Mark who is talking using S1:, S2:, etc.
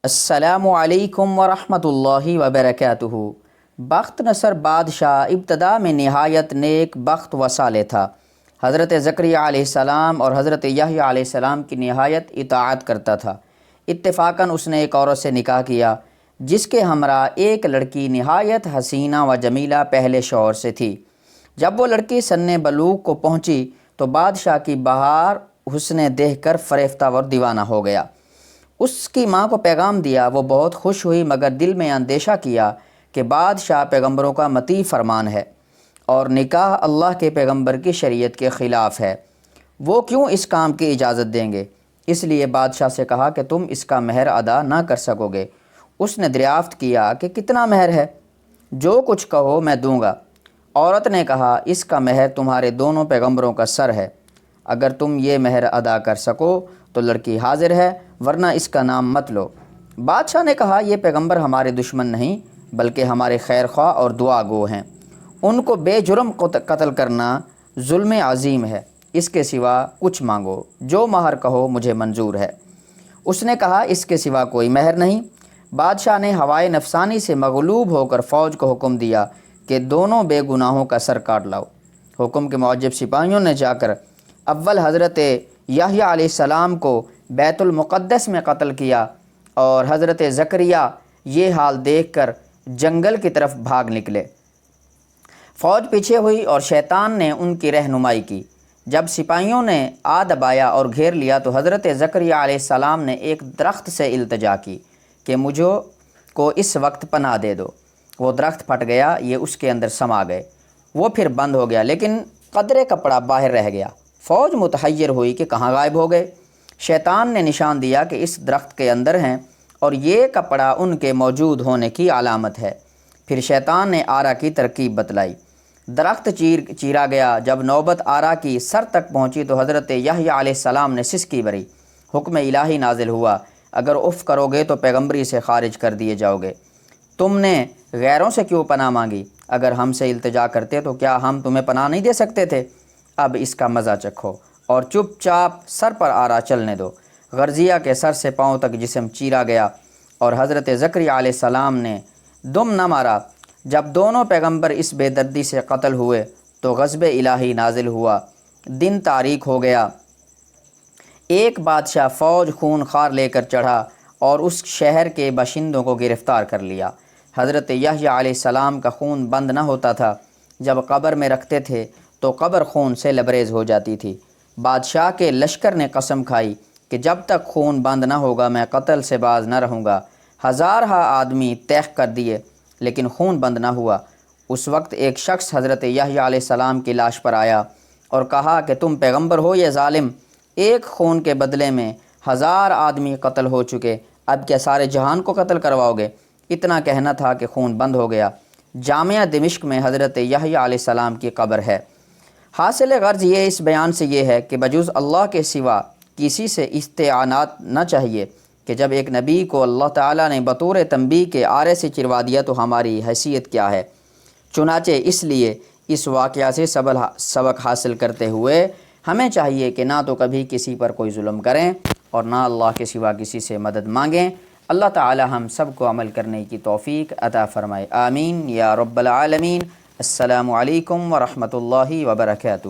S1: السلام علیکم ورحمۃ اللہ وبرکاتہ۔ بخت نصر بادشاہ ابتدا میں نہایت نیک بخت و صالح تھا۔ حضرت زکریا علیہ السلام اور حضرت یحییٰ علیہ السلام کی نہایت اطاعت کرتا تھا۔ اتفاقاً اس نے ایک عورت سے نکاح کیا جس کے ہمراہ ایک لڑکی نہایت حسینہ و جمیلہ پہلے شوہر سے تھی۔ جب وہ لڑکی سن بلوغ کو پہنچی تو بادشاہ کی بہار حسن دیکھ کر فریفتہ اور دیوانہ ہو گیا۔ اس کی ماں کو پیغام دیا، وہ بہت خوش ہوئی مگر دل میں اندیشہ کیا کہ بادشاہ پیغمبروں کا مطیع فرمان ہے اور نکاح اللہ کے پیغمبر کی شریعت کے خلاف ہے، وہ کیوں اس کام کی اجازت دیں گے؟ اس لیے بادشاہ سے کہا کہ تم اس کا مہر ادا نہ کر سکو گے۔ اس نے دریافت کیا کہ کتنا مہر ہے؟ جو کچھ کہو میں دوں گا۔ عورت نے کہا اس کا مہر تمہارے دونوں پیغمبروں کا سر ہے، اگر تم یہ مہر ادا کر سکو تو لڑکی حاضر ہے ورنہ اس کا نام مت لو۔ بادشاہ نے کہا یہ پیغمبر ہمارے دشمن نہیں بلکہ ہمارے خیر خواہ اور دعا گو ہیں، ان کو بے جرم قتل کرنا ظلم عظیم ہے، اس کے سوا کچھ مانگو، جو مہر کہو مجھے منظور ہے۔ اس نے کہا اس کے سوا کوئی مہر نہیں۔ بادشاہ نے ہوائے نفسانی سے مغلوب ہو کر فوج کو حکم دیا کہ دونوں بے گناہوں کا سر کاٹ لاؤ۔ حکم کے معجب سپاہیوں نے جا کر اول حضرت یحییٰ علیہ السلام کو بیت المقدس میں قتل کیا اور حضرت زکریا یہ حال دیکھ کر جنگل کی طرف بھاگ نکلے۔ فوج پیچھے ہوئی اور شیطان نے ان کی رہنمائی کی۔ جب سپاہیوں نے آ دبایا اور گھیر لیا تو حضرت زکریا علیہ السلام نے ایک درخت سے التجا کی کہ مجھے کو اس وقت پناہ دے دو۔ وہ درخت پھٹ گیا، یہ اس کے اندر سما گئے، وہ پھر بند ہو گیا لیکن قدرے کپڑا باہر رہ گیا۔ فوج متحیر ہوئی کہ کہاں غائب ہو گئے۔ شیطان نے نشان دیا کہ اس درخت کے اندر ہیں اور یہ کپڑا ان کے موجود ہونے کی علامت ہے۔ پھر شیطان نے آرا کی ترکیب بتلائی، درخت چیرا گیا۔ جب نوبت آرا کی سر تک پہنچی تو حضرت یحییٰ علیہ السلام نے سسکی بھری، حکم الہی نازل ہوا، اگر اف کرو گے تو پیغمبری سے خارج کر دیے جاؤ گے۔ تم نے غیروں سے کیوں پناہ مانگی؟ اگر ہم سے التجا کرتے تو کیا ہم تمہیں پناہ نہیں دے سکتے تھے؟ اب اس کا مزہ چکھو اور چپ چاپ سر پر آرا چلنے دو۔ غرضیہ کے سر سے پاؤں تک جسم چیرا گیا اور حضرت زکریا علیہ السلام نے دم نہ مارا۔ جب دونوں پیغمبر اس بے دردی سے قتل ہوئے تو غضب الہی نازل ہوا، دن تاریک ہو گیا۔ ایک بادشاہ فوج خون خوار لے کر چڑھا اور اس شہر کے باشندوں کو گرفتار کر لیا۔ حضرت یحییٰ علیہ السلام کا خون بند نہ ہوتا تھا، جب قبر میں رکھتے تھے تو قبر خون سے لبریز ہو جاتی تھی۔ بادشاہ کے لشکر نے قسم کھائی کہ جب تک خون بند نہ ہوگا میں قتل سے باز نہ رہوں گا۔ ہزارہا آدمی تیغ کر دیے لیکن خون بند نہ ہوا۔ اس وقت ایک شخص حضرت یحییٰ علیہ السلام کی لاش پر آیا اور کہا کہ تم پیغمبر ہو یا ظالم؟ ایک خون کے بدلے میں 1000 آدمی قتل ہو چکے، اب کیا سارے جہان کو قتل کرواؤ گے؟ اتنا کہنا تھا کہ خون بند ہو گیا۔ جامعہ دمشق میں حضرت یحییٰ علیہ السلام کی قبر ہے۔ حاصل غرض یہ اس بیان سے یہ ہے کہ بجز اللہ کے سوا کسی سے استعانت نہ چاہیے کہ جب ایک نبی کو اللہ تعالیٰ نے بطور تنبیہ کے آرے سے چروا دیا تو ہماری حیثیت کیا ہے؟ چنانچہ اس لیے اس واقعہ سے سبق حاصل کرتے ہوئے ہمیں چاہیے کہ نہ تو کبھی کسی پر کوئی ظلم کریں اور نہ اللہ کے سوا کسی سے مدد مانگیں۔ اللہ تعالی ہم سب کو عمل کرنے کی توفیق عطا فرمائے، آمین یا رب العالمین۔ السلام علیکم ورحمۃ اللہ وبرکاتہ۔